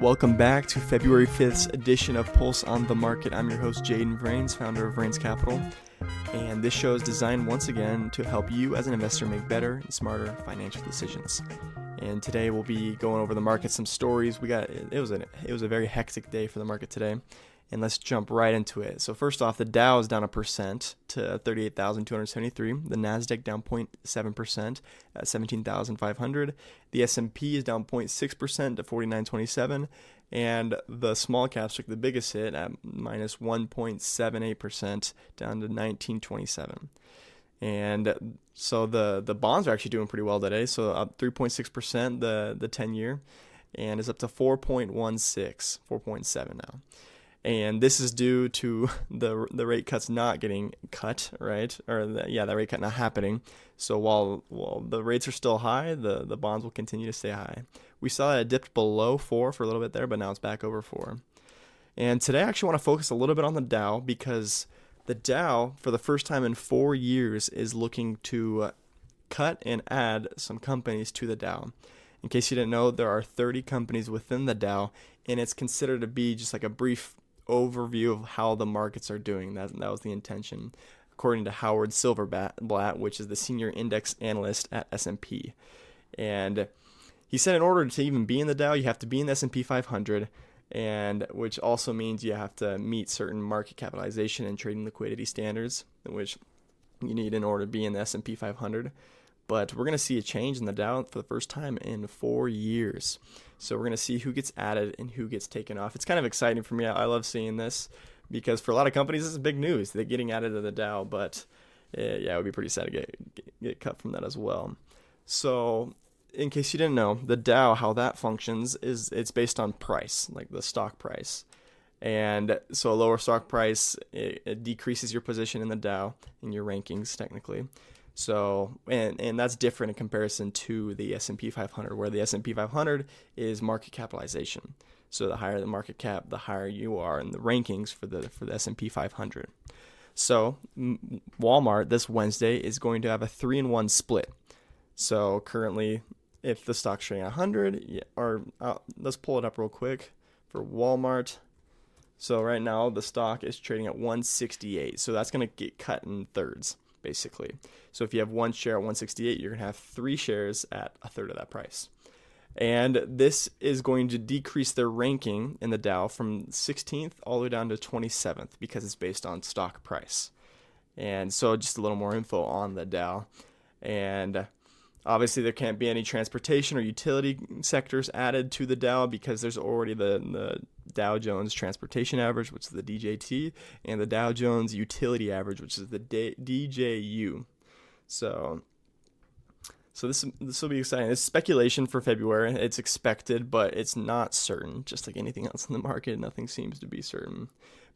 Welcome back to February 5th's edition of Pulse on the Market. I'm your host, Jaden Vrains, founder of Vrains Capital. And this show is designed once again to help you as an investor make better and smarter financial decisions. And today we'll be going over the market, some stories. It was a very hectic day for the market today. And let's jump right into it. So first off, the Dow is down 1% to 38,273. The Nasdaq down 0.7% at 17,500. The S&P is down 0.6% to 4927. And the small caps took the biggest hit at minus 1.78% down to 1927. And so the bonds are actually doing pretty well today. So up 3.6%, the 10-year, and is up to 4.7 now. And this is due to the rate cuts not getting cut, right? The rate cut not happening. So while the rates are still high, the bonds will continue to stay high. We saw that it dipped below 4 for a little bit there, but now it's back over 4. And today I actually want to focus a little bit on the Dow, because the Dow, for the first time in 4 years, is looking to cut and add some companies to the Dow. In case you didn't know, there are 30 companies within the Dow, and it's considered to be just like a brief overview of how the markets are doing. That was the intention, according to Howard Silverblatt, which is the senior index analyst at S&P. And he said in order to even be in the Dow, you have to be in the S&P 500, and which also means you have to meet certain market capitalization and trading liquidity standards, which you need in order to be in the S&P 500. But we're going to see a change in the Dow for the first time in 4 years. So we're going to see who gets added and who gets taken off. It's kind of exciting for me. I love seeing this, because for a lot of companies, this is big news. They're getting added to the Dow, but it would be pretty sad to get cut from that as well. So in case you didn't know, the Dow, how that functions is it's based on price, like the stock price. And so a lower stock price, it decreases your position in the Dow in your rankings technically. So, and that's different in comparison to the S&P 500, where the S&P 500 is market capitalization. So the higher the market cap, the higher you are in the rankings for the S&P 500. So Walmart this Wednesday is going to have a 3-in-1 split. So currently, if the stock's trading at 100, let's pull it up real quick for Walmart. So right now the stock is trading at 168. So that's going to get cut in thirds, basically. So if you have one share at 168, you're going to have 3 shares at a third of that price. And this is going to decrease their ranking in the Dow from 16th all the way down to 27th, because it's based on stock price. And so just a little more info on the Dow. And obviously there can't be any transportation or utility sectors added to the Dow, because there's already the Dow Jones Transportation Average, which is the DJT, and the Dow Jones Utility Average, which is the DJU. So this will be exciting. It's speculation for February. It's expected, but it's not certain. Just like anything else in the market, nothing seems to be certain.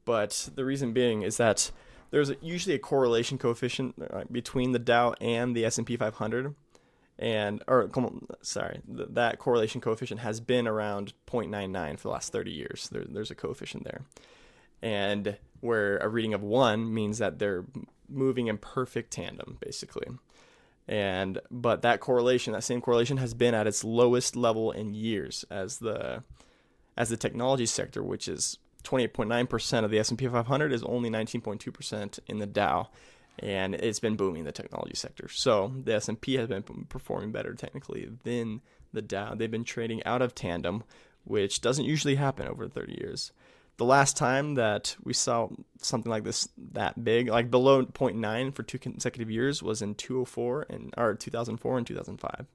But the reason being is that there's usually a correlation coefficient between the Dow and the S&P 500. That correlation coefficient has been around 0.99 for the last 30 years. There's a coefficient there. And where a reading of 1 means that they're moving in perfect tandem, basically. But that same correlation has been at its lowest level in years as the technology sector, which is 28.9% of the S&P 500, is only 19.2% in the Dow. And it's been booming, the technology sector. So the S&P has been performing better technically than the Dow. They've been trading out of tandem, which doesn't usually happen over 30 years. The last time that we saw something like this that big, like below 0.9 for 2 consecutive years, was in 2004 and 2005. In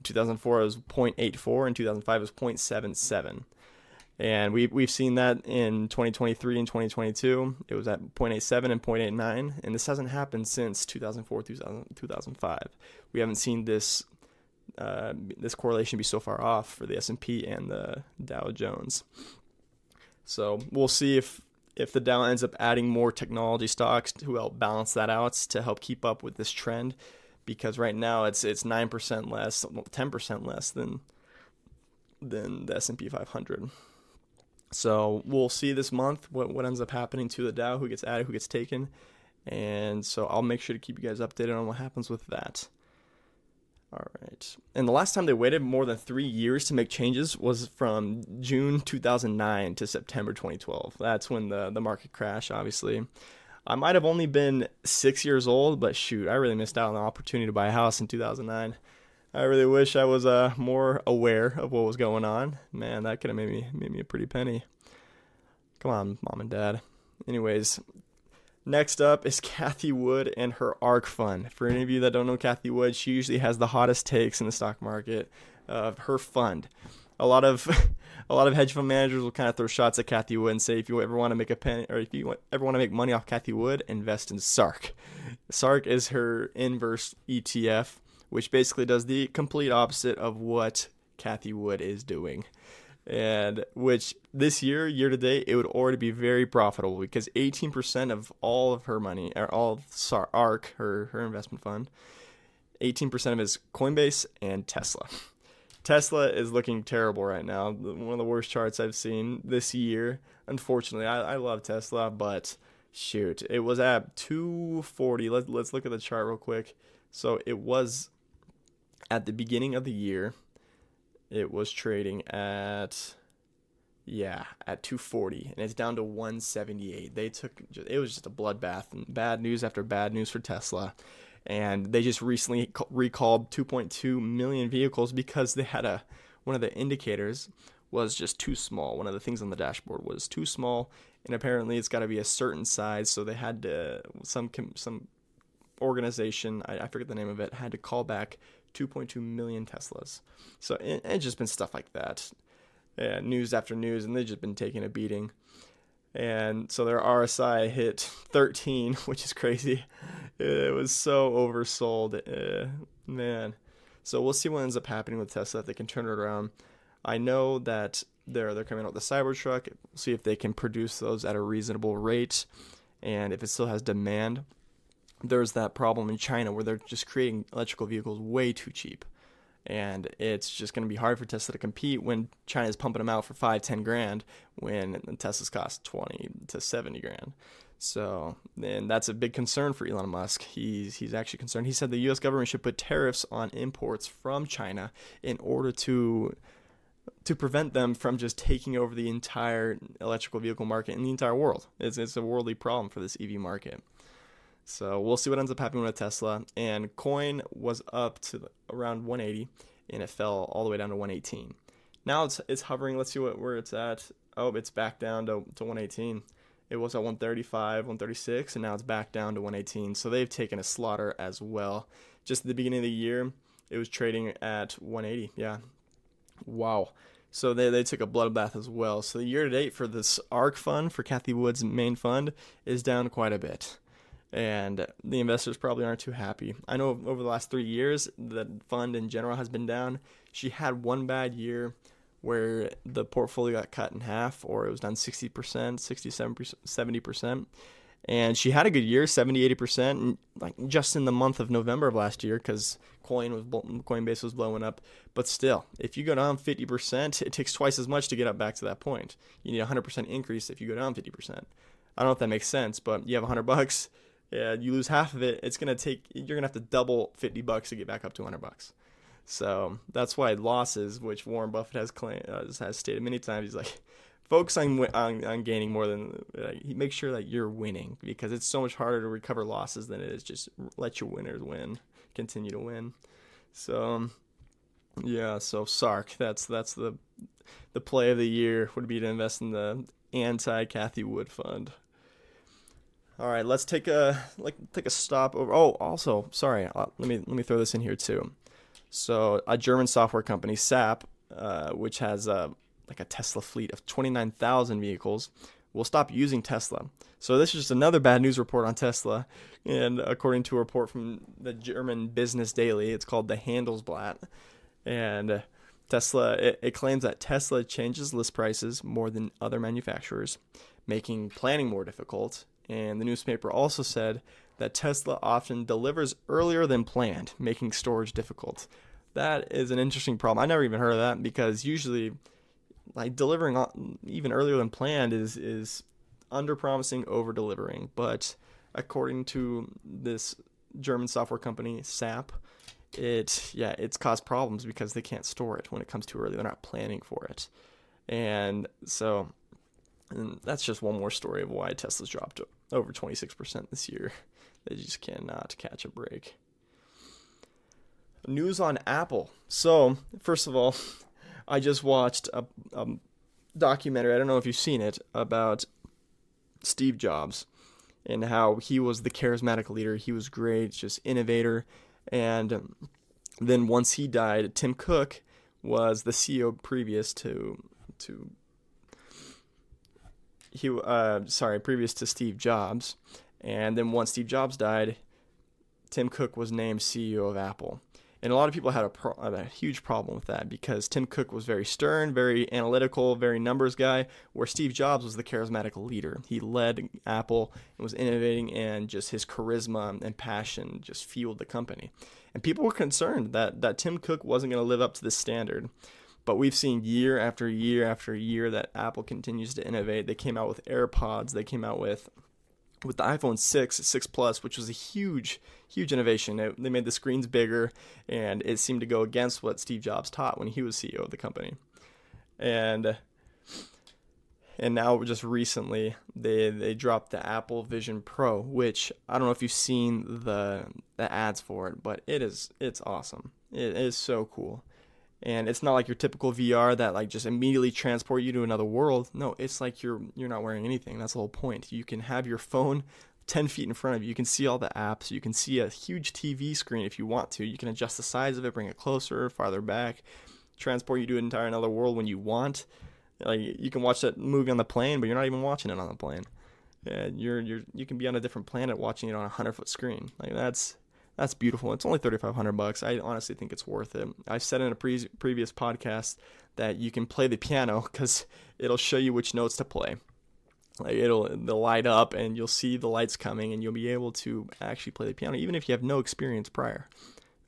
2004 it was 0.84, and 2005 was 0.77. And we've seen that in 2023 and 2022. It was at 0.87 and 0.89, and this hasn't happened since 2004, 2005. We haven't seen this correlation be so far off for the S&P and the Dow Jones. So we'll see if the Dow ends up adding more technology stocks to help balance that out, to help keep up with this trend, because right now it's 9% less, 10% less than the S&P 500. So we'll see this month what ends up happening to the Dow, who gets added, who gets taken. And so I'll make sure to keep you guys updated on what happens with that. All right. And the last time they waited more than 3 years to make changes was from June 2009 to September 2012. That's when the market crashed, obviously. I might have only been 6 years old, but shoot, I really missed out on the opportunity to buy a house in 2009. I really wish I was more aware of what was going on. Man, that could have made me a pretty penny. Come on, mom and dad. Anyways, next up is Cathie Wood and her ARK fund. For any of you that don't know Cathie Wood, she usually has the hottest takes in the stock market of her fund. A lot of a lot of hedge fund managers will kind of throw shots at Cathie Wood and say, if you ever want to make a penny, or if you ever want to make money off Cathie Wood, invest in SARK. SARK is her inverse ETF, which basically does the complete opposite of what Cathie Wood is doing. And which this year to date, it would already be very profitable because 18% of all of her money, or all of ARK, her investment fund, 18% of it is Coinbase and Tesla. Tesla is looking terrible right now. One of the worst charts I've seen this year. Unfortunately, I love Tesla, but shoot, it was at 240. Let's look at the chart real quick. So it was at the beginning of the year. It was trading at 240, and it's down to 178. It was just a bloodbath, and bad news after bad news for Tesla. And they just recently recalled 2.2 million vehicles because they had one of the indicators was just too small. One of the things on the dashboard was too small, and apparently it's got to be a certain size. So they had to, some organization, I forget the name of it, had to call back 2.2 million Teslas. So it's just been stuff like that. News after news, and they've just been taking a beating. And so their RSI hit 13, which is crazy. It was so oversold. Man. So we'll see what ends up happening with Tesla if they can turn it around. I know that they're coming out with the Cybertruck. We'll see if they can produce those at a reasonable rate and if it still has demand. There's that problem in China where they're just creating electrical vehicles way too cheap. And it's just going to be hard for Tesla to compete when China's pumping them out for 5-10 grand when Teslas cost 20 to 70 grand. So, and that's a big concern for Elon Musk. He's actually concerned. He said the U.S. government should put tariffs on imports from China in order to prevent them from just taking over the entire electrical vehicle market in the entire world. It's a worldly problem for this EV market. So we'll see what ends up happening with Tesla. And Coin was up to around 180, and it fell all the way down to 118. Now it's hovering. Let's see where it's at. Oh, it's back down to 118. It was at 135, 136, and now it's back down to 118. So they've taken a slaughter as well. Just at the beginning of the year, it was trading at 180. Yeah. Wow. So they took a bloodbath as well. So the year to date for this ARK fund, for Cathie Wood's main fund, is down quite a bit. And the investors probably aren't too happy. I know over the last 3 years, the fund in general has been down. She had one bad year where the portfolio got cut in half, or it was down 60%, 67%, 70%. And she had a good year, 70, 80%, like just in the month of November of last year, because Coinbase was blowing up. But still, if you go down 50%, it takes twice as much to get up back to that point. You need a 100% increase if you go down 50%. I don't know if that makes sense, but you have $100. Yeah, you lose half of it. You're gonna have to double $50 to get back up to $100. So that's why losses, which Warren Buffett has stated many times, he's like, focus on gaining more than make sure that you're winning, because it's so much harder to recover losses than it is just let your winners win, continue to win. So yeah, so SARK, that's the play of the year would be to invest in the anti-Cathie Wood fund. All right, let's take a stop over. Oh, also, sorry, let me throw this in here too. So a German software company, SAP, which has a Tesla fleet of 29,000 vehicles, will stop using Tesla. So this is just another bad news report on Tesla. And according to a report from the German Business Daily, it's called the Handelsblatt. And Tesla, it claims that Tesla changes list prices more than other manufacturers, making planning more difficult. And the newspaper also said that Tesla often delivers earlier than planned, making storage difficult. That is an interesting problem. I never even heard of that, because usually, like, delivering even earlier than planned is under-promising, over-delivering. But according to this German software company, SAP, it's caused problems because they can't store it when it comes too early. They're not planning for it. And so and that's just one more story of why Tesla's dropped over 26% this year. They just cannot catch a break. News on Apple. So, first of all, I just watched a documentary, I don't know if you've seen it, about Steve Jobs and how he was the charismatic leader. He was great, just innovator. And then once he died, Tim Cook was the CEO previous to Steve Jobs. And then once Steve Jobs died, Tim Cook was named CEO of Apple. And a lot of people had a huge problem with that because Tim Cook was very stern, very analytical, very numbers guy, where Steve Jobs was the charismatic leader. He led Apple and was innovating, and just his charisma and passion just fueled the company. And people were concerned that Tim Cook wasn't going to live up to this standard. But we've seen year after year after year that Apple continues to innovate. They came out with AirPods. They came out with the iPhone 6 Plus, which was a huge innovation. They made the screens bigger, and it seemed to go against what Steve Jobs taught when he was CEO of the company. And now just recently they dropped the Apple Vision Pro, which I don't know if you've seen the ads for it, but it's awesome. It is so cool. And it's not like your typical VR that like just immediately transport you to another world. No, it's like you're not wearing anything. That's the whole point. You can have your phone 10 feet in front of you. You can see all the apps. You can see a huge TV screen if you want to. You can adjust the size of it, bring it closer, farther back, transport you to an entire another world when you want. Like you can watch that movie on the plane, but you're not even watching it on the plane. You can be on a different planet watching it on a 100-foot screen. Like that's beautiful. It's only $3,500. I honestly think it's worth it. I've said in a previous podcast that you can play the piano because it'll show you which notes to play. Like they'll light up and you'll see the lights coming and you'll be able to actually play the piano even if you have no experience prior.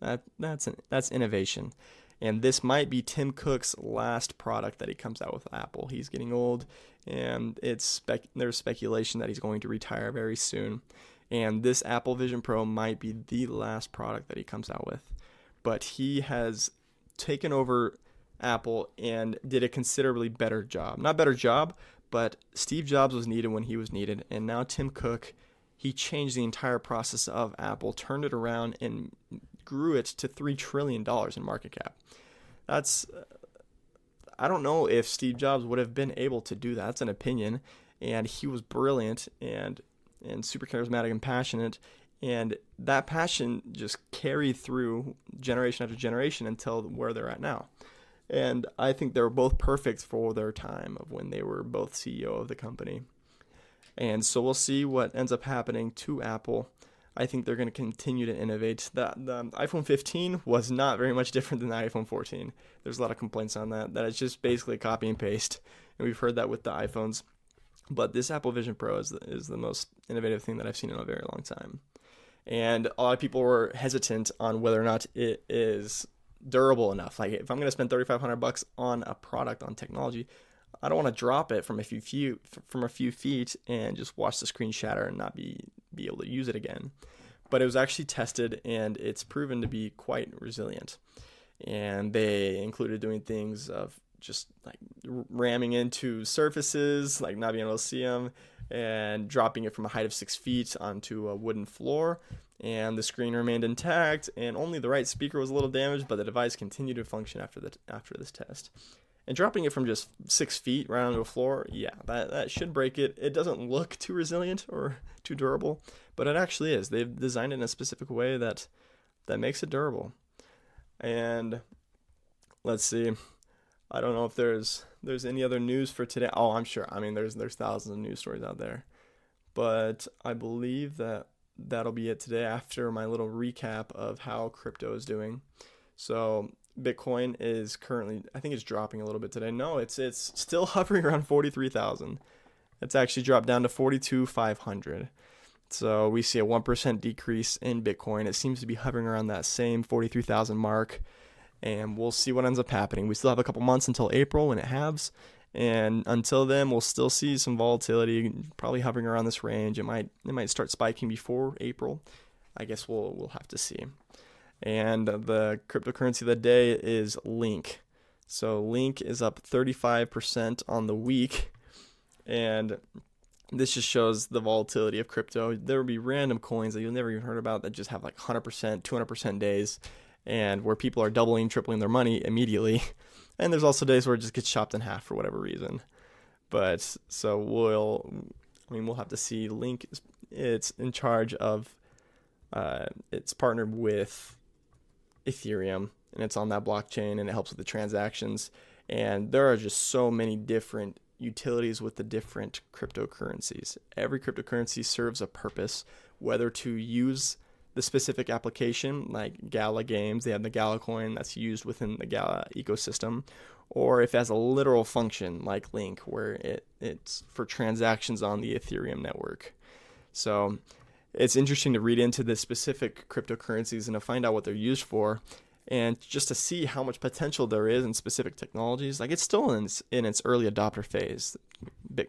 That's innovation. And this might be Tim Cook's last product that he comes out with Apple. He's getting old, and there's speculation that he's going to retire very soon. And this Apple Vision Pro might be the last product that he comes out with. But he has taken over Apple and did a considerably better job. Not better job, but Steve Jobs was needed when he was needed. And now Tim Cook, he changed the entire process of Apple, turned it around, and grew it to $3 trillion in market cap. I don't know if Steve Jobs would have been able to do that. That's an opinion. And he was brilliant and super charismatic and passionate, and that passion just carried through generation after generation until where they're at now. And I think they were both perfect for their time of when they were both CEO of the company. And so we'll see what ends up happening to Apple. I think they're going to continue to innovate. The iPhone 15 was not very much different than the iPhone 14. There's a lot of complaints on that it's just basically copy and paste, and we've heard that with the iPhones. But this Apple Vision Pro is the most innovative thing that I've seen in a very long time. And a lot of people were hesitant on whether or not it is durable enough. Like if I'm going to spend $3,500 on a product, on technology, I don't want to drop it from a few feet and just watch the screen shatter and not be able to use it again. But it was actually tested, and it's proven to be quite resilient. And they included doing things of just like ramming into surfaces, like not being able to see them, and dropping it from a height of 6 feet onto a wooden floor. And the screen remained intact, and only the right speaker was a little damaged, but the device continued to function after this test. And dropping it from just 6 feet right onto a floor, that should break it. It doesn't look too resilient or too durable, but it actually is. They've designed it in a specific way that makes it durable. And let's see. I don't know if there's any other news for today. Oh, I'm sure. I mean, there's thousands of news stories out there. But I believe that'll be it today after my little recap of how crypto is doing. So Bitcoin is currently, I think it's dropping a little bit today. No, it's still hovering around 43,000. It's actually dropped down to 42,500. So we see a 1% decrease in Bitcoin. It seems to be hovering around that same 43,000 mark. And we'll see what ends up happening. We still have a couple months until April when it halves. And until then, we'll still see some volatility, probably hovering around this range. It might start spiking before April. I guess we'll have to see. And the cryptocurrency of the day is Link. So Link is up 35% on the week, and this just shows the volatility of crypto. There will be random coins that you've never even heard about that just have like 100%, 200% days, and where people are doubling, tripling their money immediately. And there's also days where it just gets chopped in half for whatever reason. But so we'll have to see. Link, it's in charge of, it's partnered with Ethereum, and it's on that blockchain, and it helps with the transactions. And there are just so many different utilities with the different cryptocurrencies. Every cryptocurrency serves a purpose, whether to use the specific application, like Gala Games, they have the Gala coin that's used within the Gala ecosystem, or if it has a literal function like Link, where it's for transactions on the Ethereum network. So it's interesting to read into the specific cryptocurrencies and to find out what they're used for, and just to see how much potential there is in specific technologies. Like, it's still in its early adopter phase,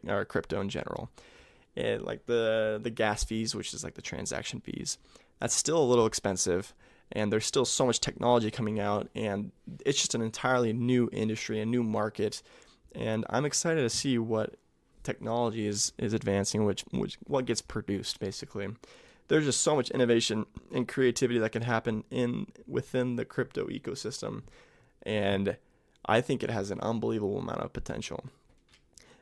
or crypto in general. And like the gas fees, which is like the transaction fees, that's still a little expensive, and there's still so much technology coming out, and it's just an entirely new industry, a new market, and I'm excited to see what technology is advancing, which what gets produced basically. There's just so much innovation and creativity that can happen within the crypto ecosystem, and I think it has an unbelievable amount of potential.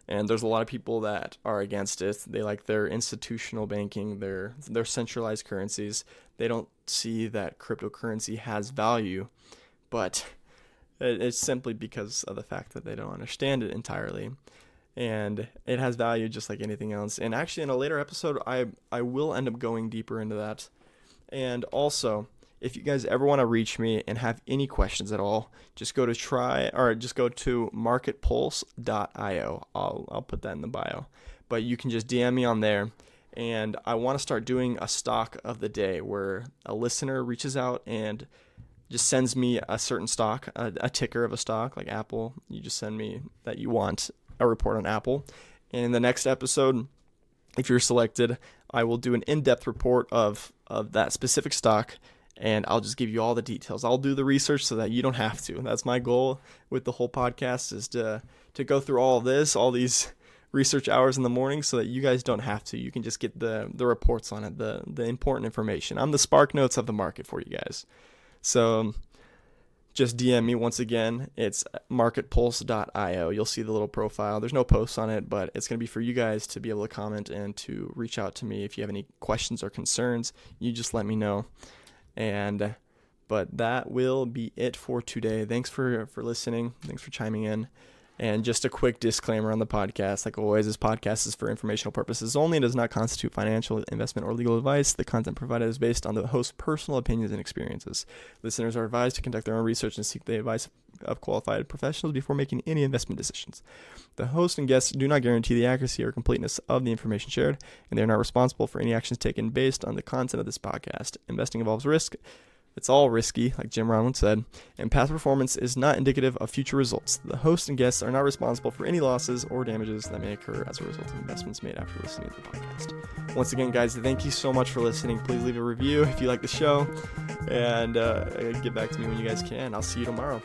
And there's a lot of people that are against it. They like their institutional banking, their centralized currencies. They don't see that cryptocurrency has value, but it's simply because of the fact that they don't understand it entirely. And it has value just like anything else. And actually, in a later episode, I will end up going deeper into that. And also, if you guys ever want to reach me and have any questions at all, just go to marketpulse.io. I'll put that in the bio. But you can just DM me on there. And I want to start doing a stock of the day where a listener reaches out and just sends me a certain stock, a ticker of a stock, like Apple. You just send me that you want a report on Apple. And in the next episode, if you're selected, I will do an in-depth report of that specific stock, and I'll just give you all the details. I'll do the research so that you don't have to. That's my goal with the whole podcast, is to go through all of this, all these research hours in the morning, so that you guys don't have to. You can just get the reports on it, the important information. I'm the Spark Notes of the market for you guys. So just DM me once again. It's marketpulse.io. You'll see the little profile. There's no posts on it, but it's going to be for you guys to be able to comment and to reach out to me if you have any questions or concerns. You just let me know. But that will be it for today. Thanks for listening. Thanks for chiming in. And just a quick disclaimer on the podcast. Like always, this podcast is for informational purposes only and does not constitute financial, investment, or legal advice. The content provided is based on the host's personal opinions and experiences. Listeners are advised to conduct their own research and seek the advice of qualified professionals before making any investment decisions. The host and guests do not guarantee the accuracy or completeness of the information shared, and they are not responsible for any actions taken based on the content of this podcast. Investing involves risk. It's all risky, like Jim Rohn said, and past performance is not indicative of future results. The host and guests are not responsible for any losses or damages that may occur as a result of investments made after listening to the podcast. Once again, guys, thank you so much for listening. Please leave a review if you like the show, and get back to me when you guys can. I'll see you tomorrow.